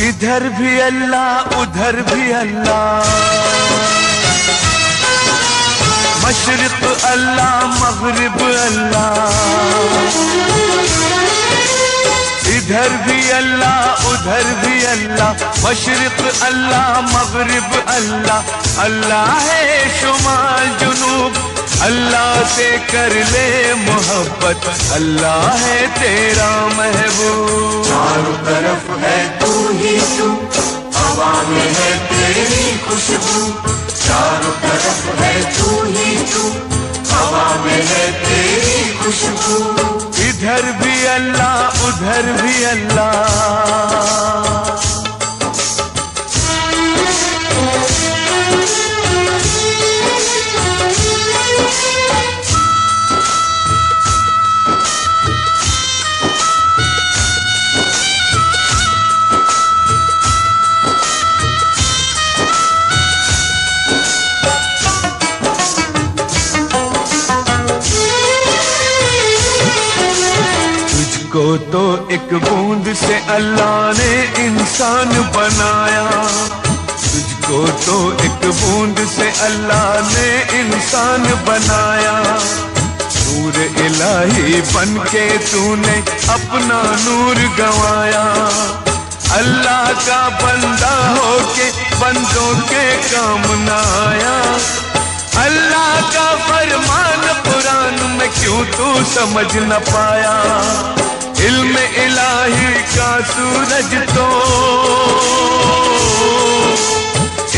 इधर भी अल्लाह उधर भी अल्लाह, मशरिक अल्लाह मगरिब अल्लाह, इधर भी अल्लाह उधर भी अल्लाह, मशरिक अल्लाह मगरिब अल्लाह। अल्लाह है शुमाल जुनूब, अल्लाह से कर ले मोहब्बत, अल्लाह है तेरा महबूब। चारों तरफ है तू ही तू, हवा में है तेरी खुशबू। चारों तरफ है तू ही तू, हवा में है तेरी खुशबू। इधर भी अल्लाह उधर भी अल्लाह, को तो एक बूंद से अल्लाह ने इंसान बनाया, तुझको तो एक बूंद से अल्लाह ने इंसान बनाया। नूर इलाही बन के तूने अपना नूर गंवाया, अल्लाह का बंदा होके बंदों के काम न आया। अल्लाह का फरमान कुरान में क्यों तू समझ न पाया, इल्म इलाही का सूरज तो,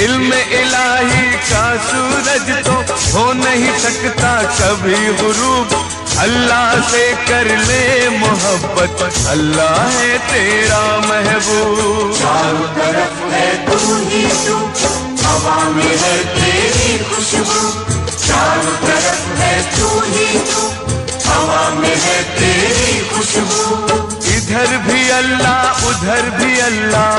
इल्म इलाही का सूरज तो हो नहीं सकता कभी गुरूब। अल्लाह से कर ले मोहब्बत, अल्लाह है तेरा महबूब। चारों तरफ है तू ही तू, हवा में है तेरी खुशबू। चारों तरफ है तू ही तू, हवा में है तेरी खुशबू। इधर भी अल्लाह उधर भी अल्लाह,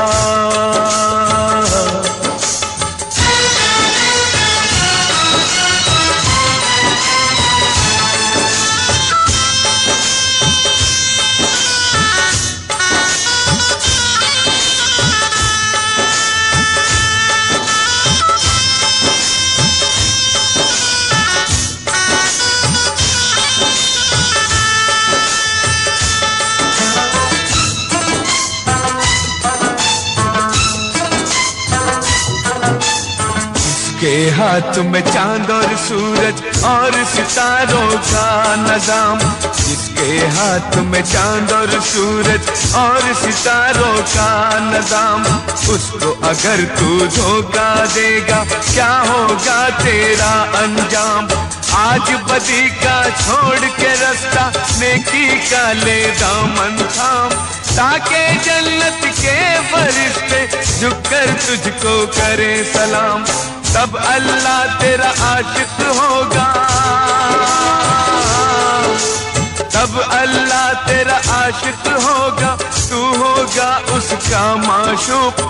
के हाथ में चांद और सूरज और सितारों का नजाम, जिसके हाथ में चांद और सूरज और सितारों का नजाम, उसको अगर तू धोखा देगा क्या होगा तेरा अंजाम। आज बदी का छोड़ के रास्ता नेकी का ले दामन थाम, ताकि जन्नत के फरिश्ते झुककर तुझको करे सलाम। तब अल्लाह तेरा आशिक होगा, तब अल्लाह तेरा आशिक होगा, तू होगा उसका माशूक।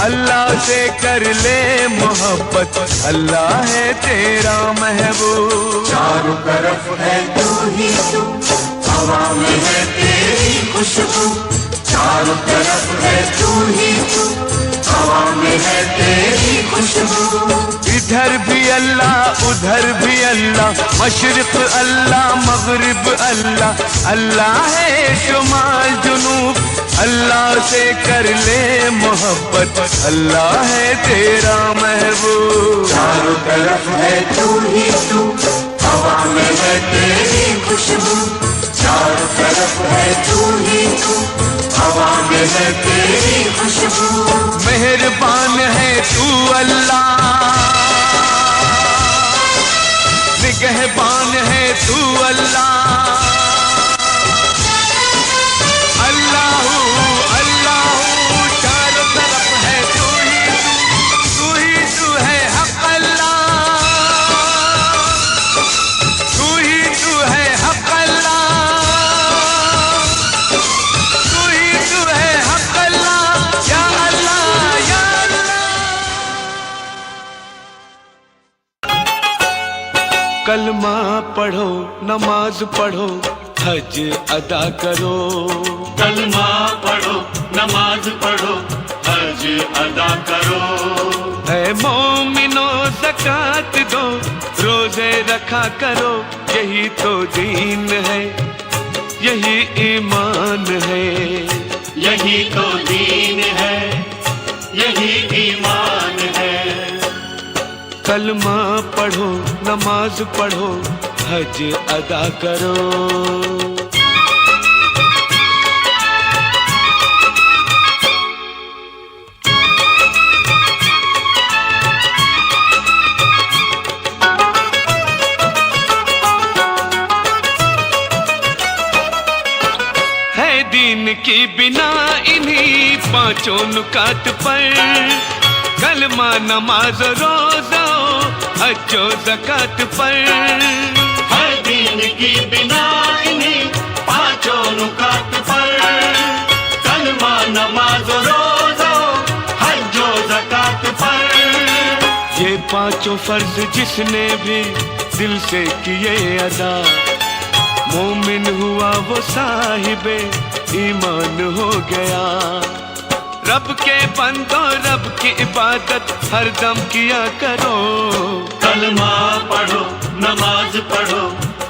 अल्लाह से कर ले मोहब्बत, अल्लाह है तेरा महबूब। चारों तरफ है तू ही तू, हवा में है तेरी खुशबू। चारों तरफ है तू ही तू, हवा में है तेरी खुशबू। इधर भी अल्लाह उधर भी अल्लाह, मशरिक अल्लाह मगरिब अल्लाह। अल्लाह है शुमाल जुनूब, अल्लाह से कर ले मोहब्बत, अल्लाह है तेरा महबूब। चारों तरफ है तू ही तू, हवा में है तेरी खुशबू। चारों तरफ है तू ही तू, हवा में है तेरी खुशबू। मेहरबान है तू अल्लाह, निगहबान है तू अल्लाह। अल्लाहू अल्लाहू चारों तरफ है तू ही तू है हक अल्लाह, तू ही तू है हक अल्लाह, तू ही तू है हक अल्लाह। या अल्लाह या कलमा पढ़ो नमाज पढ़ो हज अदा करो, कलमा पढ़ो नमाज पढ़ो हज रखा करो, यही तो दीन है, यही ईमान है। यही तो दीन है, यही ईमान है। कलमा पढ़ो, नमाज पढ़ो, हज अदा करो। दीन की बिना इन्हीं पांचों नुकात पर, कलमा नमाज रोज़ा हज्जो ज़कात पर। है दीन की बिना इन्हीं पांचों नुकात पर, कलमा नमाज रोज़ा हज्जो ज़कात पर। ये पांचों फर्ज जिसने भी दिल से किए अदा, मोमिन हुआ वो साहिबे ईमान हो गया। रब के बंदो रब की इबादत हर दम किया करो। कलमा पढ़ो, नमाज पढ़ो,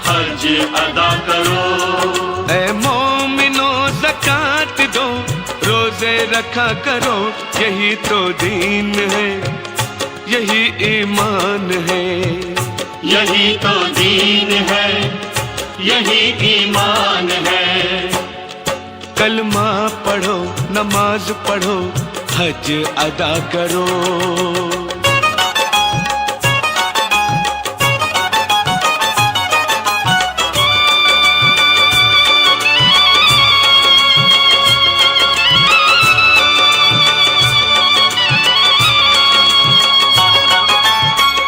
हज अदा करो। ऐ मोमिनो ज़कात दो, रोजे रखा करो, यही तो दीन है, यही ईमान है। यही तो दीन है, यही ईमान है। कलमा पढ़ो, नमाज पढ़ो, हज अदा करो।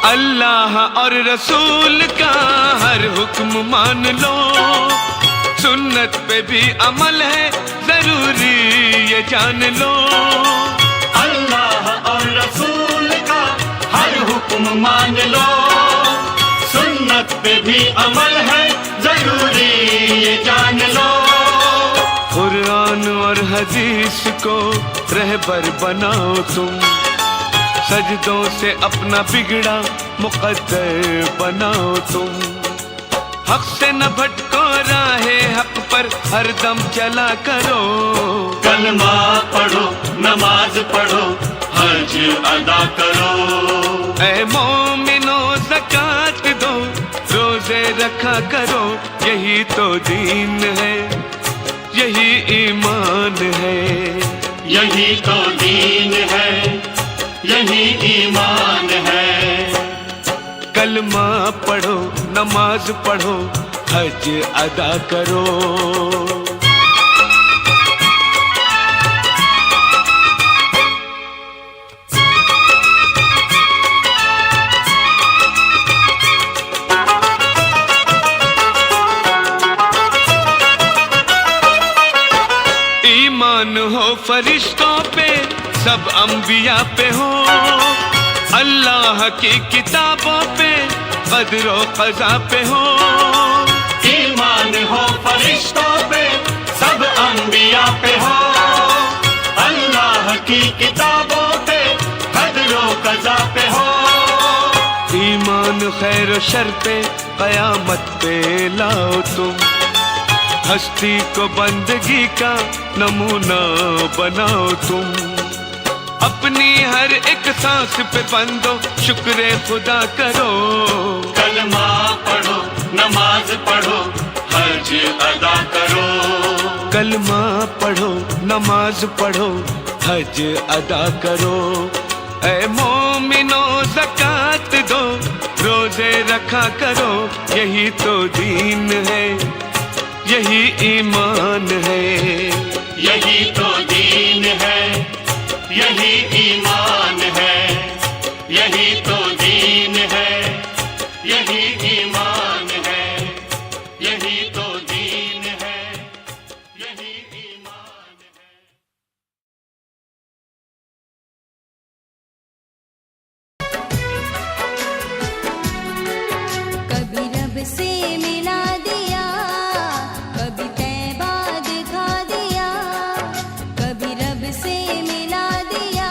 अल्लाह और रसूल का हर हुक्म मान लो, सुन्नत पे भी अमल है जरूरी ये जान लो। अल्लाह और रसूल का हर हुक्म मान लो, सुन्नत पे भी अमल है जरूरी ये जान लो। कुरान और हदीस को रहबर बनाओ तुम, सजदों से अपना बिगड़ा मुकद्दर बनाओ तुम। हक से न भटको, राहे हक पर हर दम चला करो। कलमा पढ़ो, नमाज पढ़ो, हज अदा करो। ऐ मोमिनो ज़कात दो, रोजे रखा करो, यही तो दीन है, यही ईमान है। यही तो दीन है, यही ईमान है। कलमा पढ़ो, नमाज पढ़ो, हज अदा करो। ईमान हो फरिश्तों पे, सब अंबिया पे हो, अल्लाह की किताबों पे, कदरो क़ज़ा पे हो। ईमान हो फरिश्तों पे, सब अंबिया पे हो, अल्लाह की किताबों पे, कदरो क़ज़ा पे हो। ईमान खैर और शर पे, क़यामत पे लाओ तुम, हस्ती को बंदगी का नमूना बनाओ तुम। अपनी हर एक सांस पे बंदो शुक्र खुदा करो। कलमा पढ़ो, नमाज पढ़ो, हज अदा करो। कलमा पढ़ो, नमाज पढ़ो, हज अदा करो। ऐ मोमिनो ज़कात दो, रोजे रखा करो, यही तो दीन है, यही ईमान है। यही तो दीन है, यही ईमान है। यही तो दीन है, यही ईमान है। यही तो दीन है, यही ईमान है। कभी रब से मिला दिया, कभी तैबा दिखा दिया, कभी रब से मिला दिया,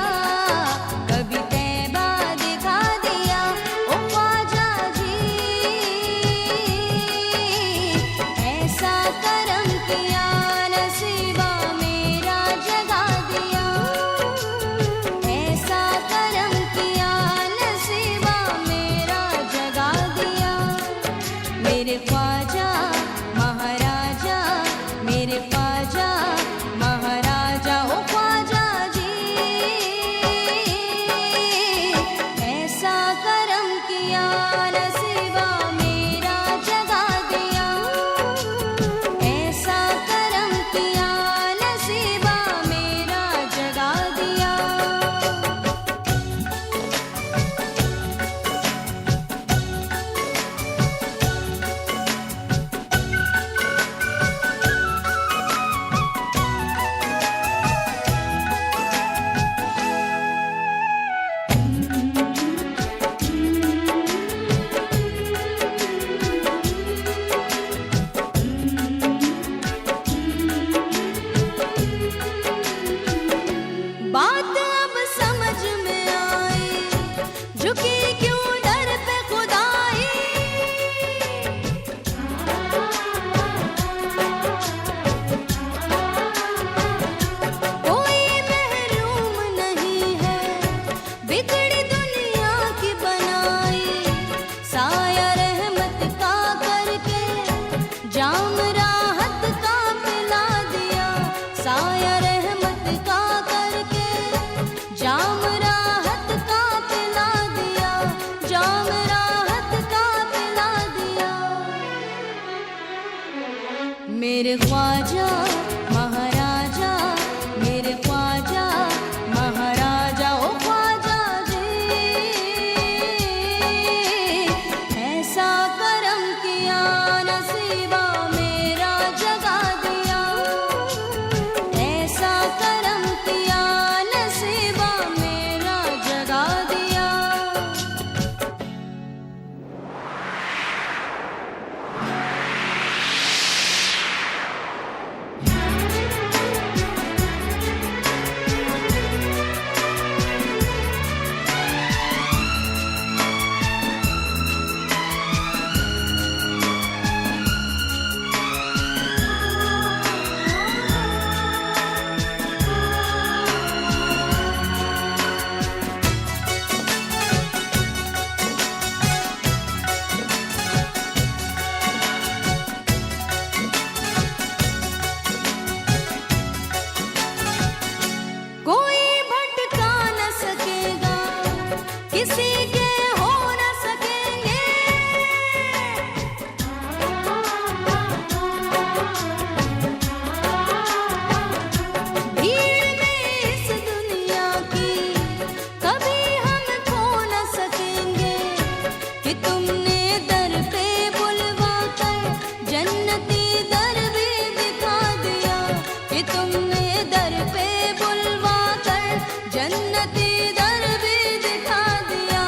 अपने दर पे बुलवा कर जन्नती दर भी दिखा दिया,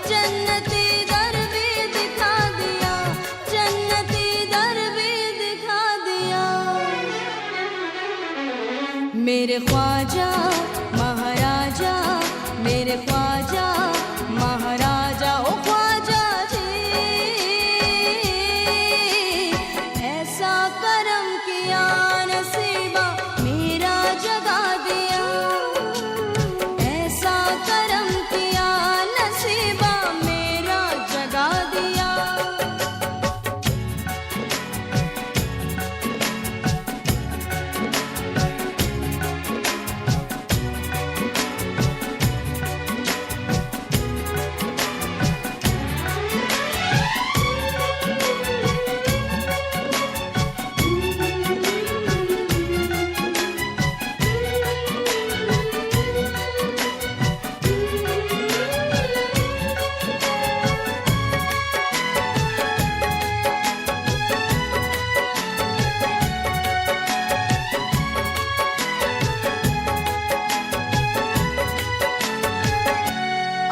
जन्नती दर भी दिखा दिया, जन्नती दर भी दिखा दिया। मेरे ख्वाजा महाराजा, मेरे ख्वाजा महाराजा, ओ ख्वाजा जी, ऐसा करम किया नसीबा मेरा जगा दिया, ऐसा करम किया नसीबा मेरा जगा दिया।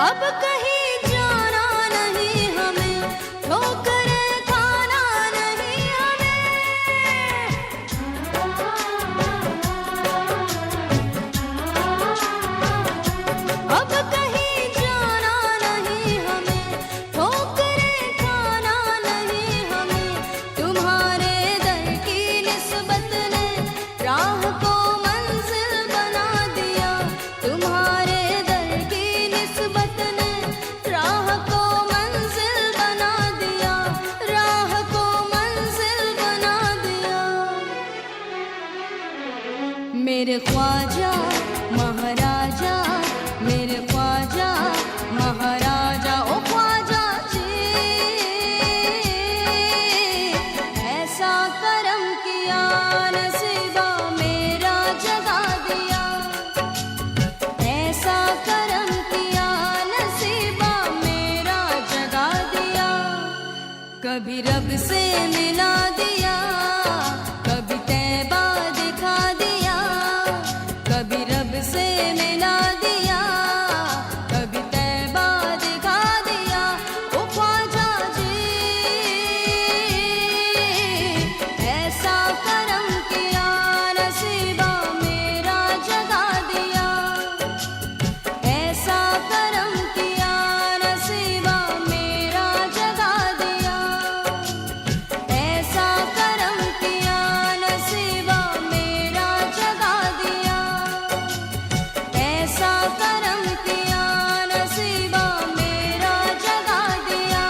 अब कहीं जाना नहीं हमें, ठोकरें खाना नहीं हमें। अब कहीं जाना नहीं हमें, ठोकरें खाना नहीं हमें। तुम्हारे दर की निस्बत ने राह को मंजिल बना दिया, तुम्हारे दर की निस्बत ने राह को मंजिल बना दिया, राह को मंजिल बना दिया। मेरे ख्वाजा महाराजा, मेरे ख्वाजा महाराजा, ओ ख्वाजा जी, ऐसा करम किया नसीबा मेरा जगा दिया, ऐसा करम किया नसीबा मेरा जगा दिया। कभी रब से मिला दिया, कभी तैबा दिखा दिया, कभी रब से मिला दिया, कभी तैबा दिखा दिया। ओ ख्वाजा जी, ऐसा करम किया नसीबा मेरा जगा दिया, ऐसा करम किया नसीबा मेरा जगा दिया, ऐसा करम किया नसीबा मेरा जगा दिया, ऐसा करम किया नसीबा मेरा जगा दिया,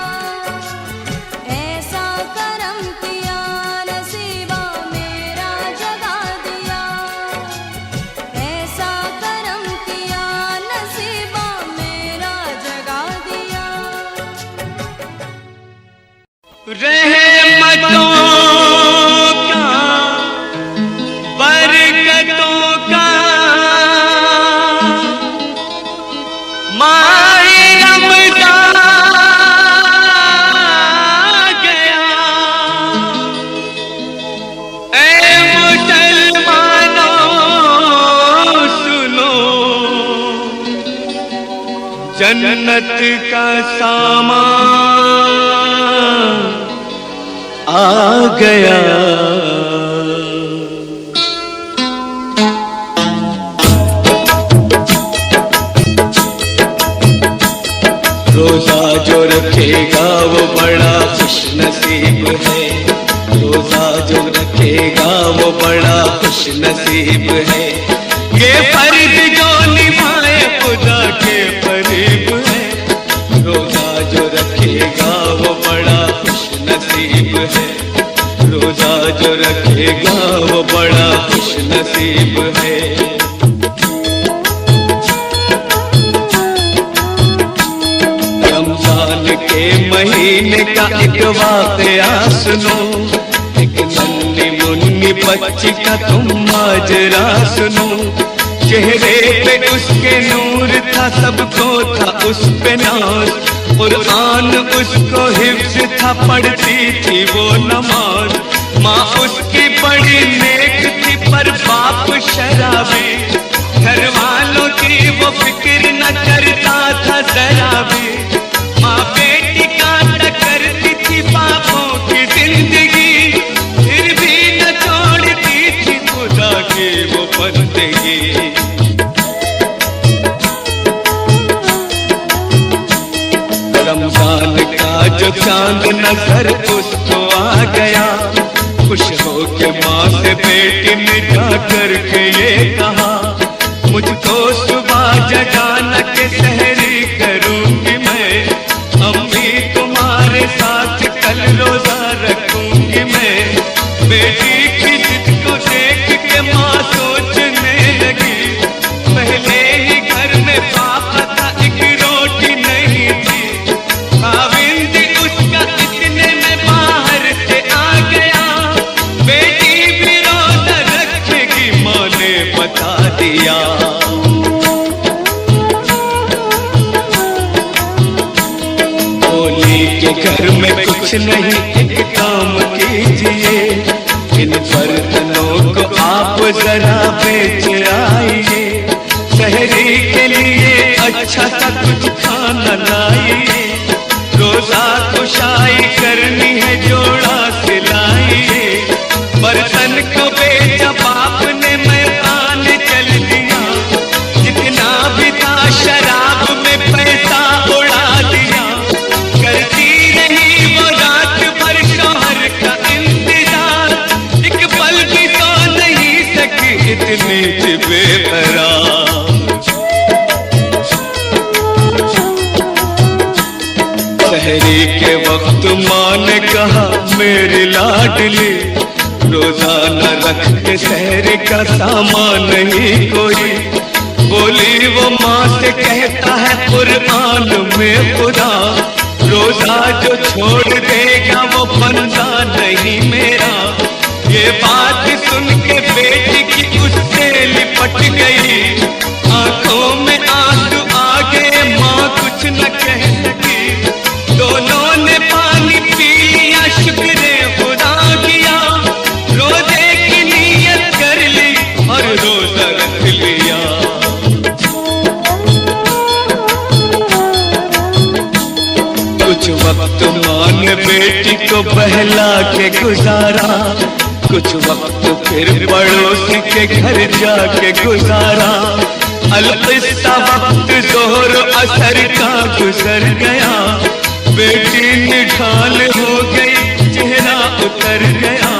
ऐसा करम किया नसीबा मेरा जगा दिया, ऐसा करम किया नसीबा मेरा जगा दिया। रहमतों का, बरकतों का माह रमज़ान आ गया। ऐ मुसलमानों सुनो, जन्नत का सामान आ गया। रोजा जो रखेगा वो बड़ा खुशनसीब है, रोजा जो रखेगा वो बड़ा खुशनसीब है। ये फर्ज जो निभाए खुदा के करीब है, रोजा जो रखेगा वो बड़ा खुशनसीब है, रोजा जो रखेगा वो बड़ा खुशनसीब है। रमजान के महीने का एक वाक़या सुनो, एक नन्ही मुन्नी बच्ची का तुम माजरा सुनो। चेहरे पे उसके नूर था, सबको था उस पे नाज, कुरान उसको हिफ्ज़ था, पढ़ती थी वो नमाज। माँ उसकी बड़ी नेक थी, पर बाप शराबी, घर वालों की वो फिक्र न करता था जरा भी। माँ बेटी काटा करती थी बापों की जिंदगी, फिर भी न छोड़ती थी खुदा की वो बंदगी। रमजान का जो चांद नजर उसको आ गया, खुश हो के माँ से बेटी ने जा करके ये कहा, मुझको सुबह जगाना के सहरी करूंगी मैं, अम्मी तुम्हारे साथ कल रोजा रखूंगी मैं। बेटी की जिद को देख के माँ सोचने लगी, पहले ही घर में पापा था एक रोटी नहीं थी, खाविंद उसका इतने में बाहर से आ गया, बेटी भी रोजा रखेगी माँ ने बता दिया। बोली के घर में कुछ नहीं एक काम कीजिए, इन बर्तनों को आप जरा बेच आइए, सहरी के लिए अच्छा सा कुछ खाना लाइए, रोजा कुशाई करनी है जोड़ा सिलाइए। बर्तन को बेचा बाप ने मैदान चल दिया, जितना भी था शराब में पैसा उड़ा दिया, करती रही वो रात भर शौहर का इंतजार, एक पल भी तो नहीं सकी इतनी थी बेकरार। सहरी के वक्त माँ ने कहा मेरी लाडली, रोजा न रख के सहरी का सामान नहीं कोई, बोली वो माँ से कहता है कुरान में खुदा, रोजा जो छोड़ देगा वो बंदा नहीं मेरा। ये बात सुन के बेटी की उससे लिपट गई, आंखों में आंसू आ गए, माँ कुछ न कह सकी, दोनों ने पानी पी लिया, शुक्र खुदा किया, रोजे की नियत कर ली और रोजा रख लिया। कुछ वक्त माँ ने बेटी को बहला के गुजारा, कुछ वक्त फिर पड़ोसी के घर जाके गुजारा, अलकिस्सा वक्त जोर असर का गुजर गया, बेटी निढाल हो गई चेहरा उतर गया,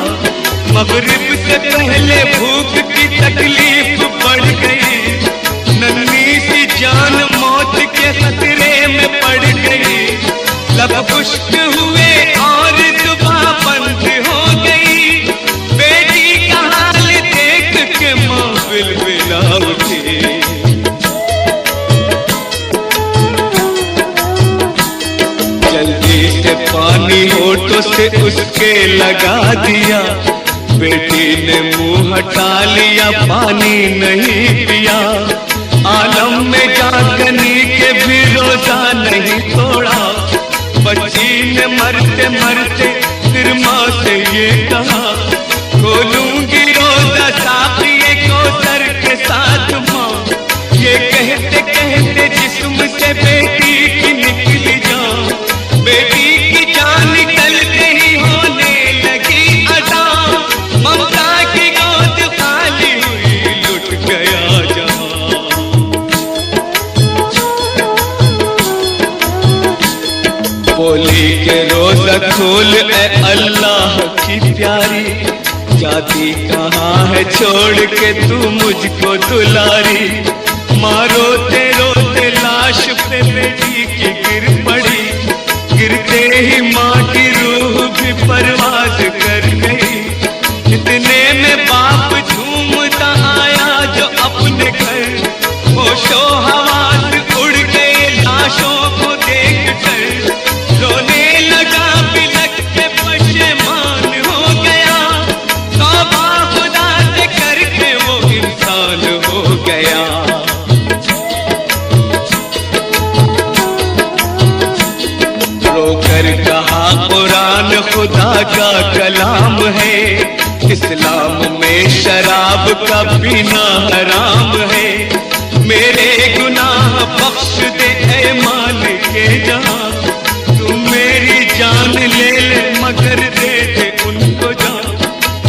मगरिब से पहले भूख की तकलीफ बढ़ गई, नन्ही सी जान मौत के खतरे में पड़ गई, लब खुश्क हुए और जुबां बंद हो गई, बेटी का हाल देख के माँ बिलबिला उठी। जल्दी से पानी होठों से उसके लगा दिया, बेटी ने मुंह हटा लिया, पानी नहीं पिया, आलम में जागनी के भी रोजा नहीं तोड़ा, बच्ची ने मरते मरते फिर माँ से ये कहा, खोलूंगी रोजा साफिए कौसर के साथ माँ, ये कहते कहते जिस्म से बेटी की निकली जान, बेटी की जान निकलते ही होने लगी अदा, ममता की गोद खाली हुई लुट गया जहां। बोली के रोजा खोल ए अल्लाह की प्यारी, जाती कहाँ है छोड़ के तू मुझको दुलारी, माँ रोते रोते लाश पे बेटी की गिर पड़ी, गिरते ही माँ की रूह भी परवाज कर गई, इतने में बाप झूमता आया जो अपने घर, होशो हवास उड़ गए लाशों को देख कर, रोने लगा बिलख के पशेमान हो गया, तौबा खुदा से करके वो इंसान हो गया। रोकर कहा कुरान खुदा का कलाम है, इस्लाम में में शराब का पीना हराम है। मेरे गुनाह बख्श दे ऐ मालिके जहां, तू मेरी जान ले ले मगर दे दे उनको जान।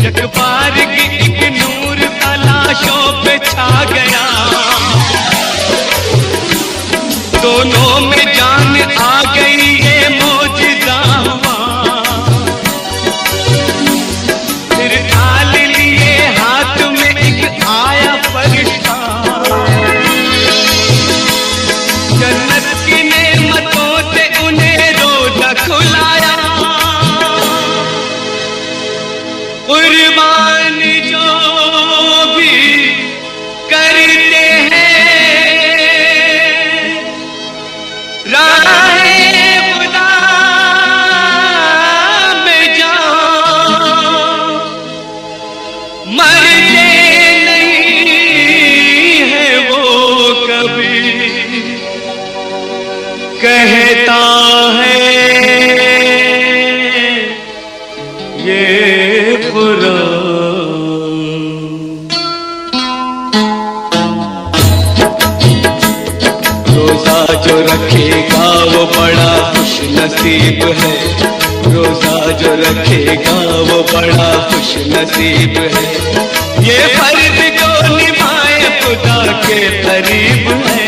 यकबार की एक नूर तलाशों पे छा गया, दोनों में जान आ गई ये मौजिज़ा हुआ। फिर डाल लिए हाथ में एक आया फरिश्ता, जन्नत की नेमतों से उन्हें रोज़ा खुलाया। कुर्बानी जो भी करते हैं राहे खुदा में जान, मरते नहीं है वो कभी, कहता है ये बुरा। रोजा जो रखेगा वो बड़ा खुश नसीब है, रोजा जो रखेगा वो बड़ा खुश नसीब है। ये फर्ज जो निभाए खुदा के करीब है,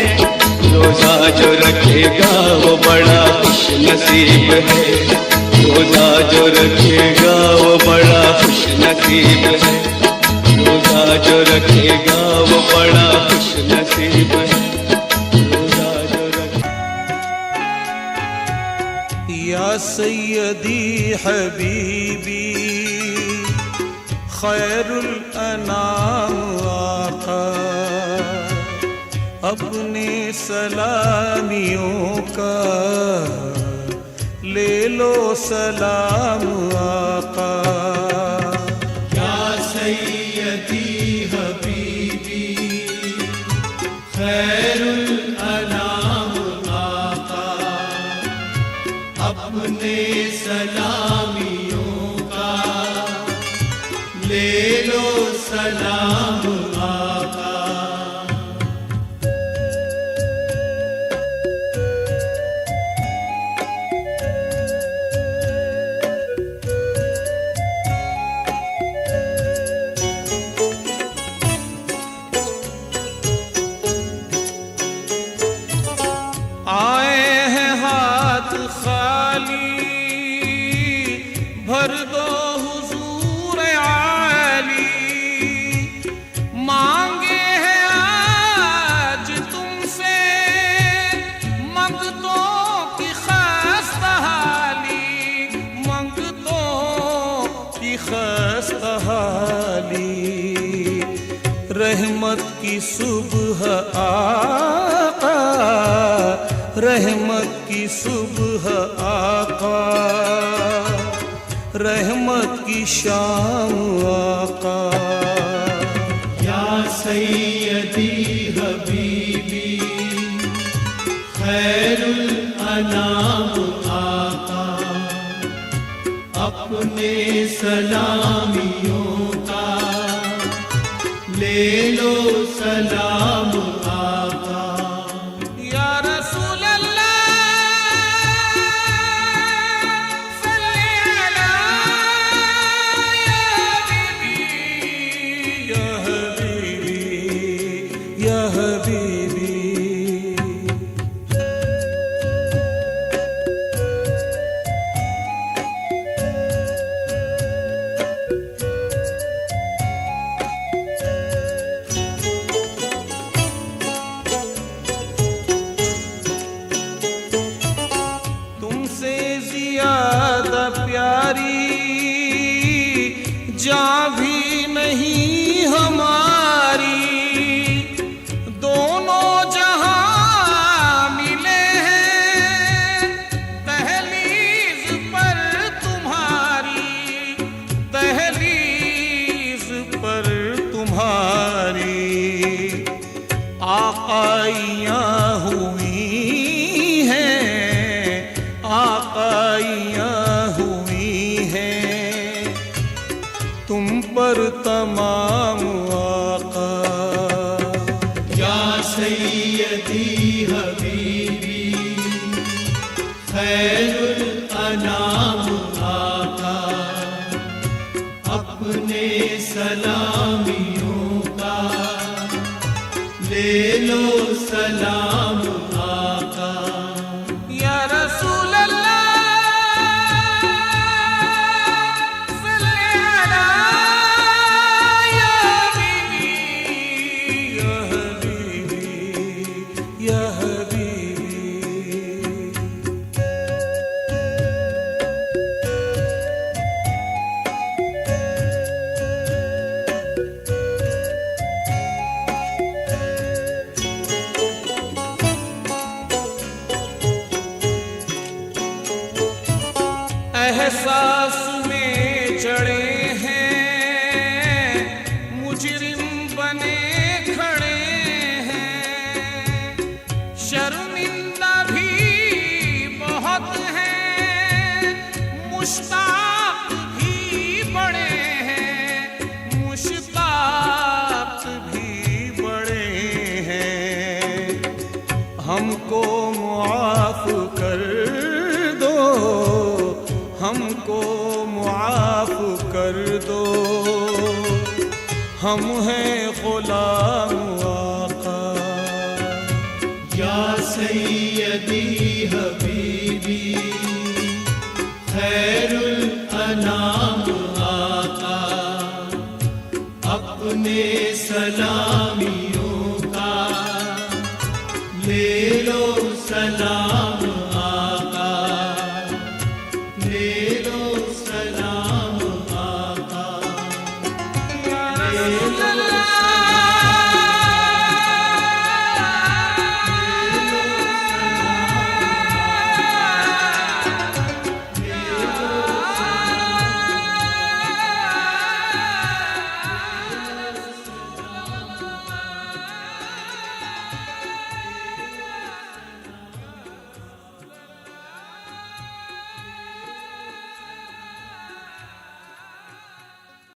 रोजा जो रखेगा वो बड़ा खुश नसीब है। रोजा जो रखेगा वो बड़ा खुश नसीब है, रोजा जो रखेगा वो बड़ा खुश नसीब है। या सैयदी हबीबी खैरुल अनाम आका, अपने सलामियों का ले लो सलाम आका। या सैयदी हबीबी खैरुल अनाम आका, अपने सलामियों का ले लो सलाम आका। आए हैं हाथ खाली, भर दो हुजूर आली, मांगे हैं आज तुमसे मंगतों की खस्तहाली, मंगतों की खस्तहाली। रहमत की सुबह आका, रहमत की सुबह आका, रहमत की शाम आका। या सैयदी हबीबी खैरुल अनाम आका, अपने सलामियों का ले लो सलाम आका। या रसूल अल्लाह सल्ली अला या हबीबी या हबीबी। जान भी नहीं हमारी, दोनों जहां मिले हैं दहलीज पर तुम्हारी, दहलीज पर तुम्हारी। आकाइयाँ हुई हैं, आकाइयाँ हुई हैं तुम पर तमाम सैयदी हबीबी खैरुल अनाम आका, अपने सलामियों का ले लो सलाम आका। या रसूल अल्लाह सल्ले अला या हबीबी या हबीबी या हबीबी। एहसास में चढ़े हैं मुजरिम बने खड़े हैं, शर्मिंदा भी बहुत हैं, मुश्ताक भी बड़े हैं, मुश्ताक भी बड़े हैं। हमको मुआफ कर दो, हमको मुआफ कर दो, हम हैं गुलाम आका। या सैयदी हबीबी खैरुल अनाम आका, अपने सलामियों का ले लो सलाम आका, ले लो सलाम आका। या रसूल अल्लाह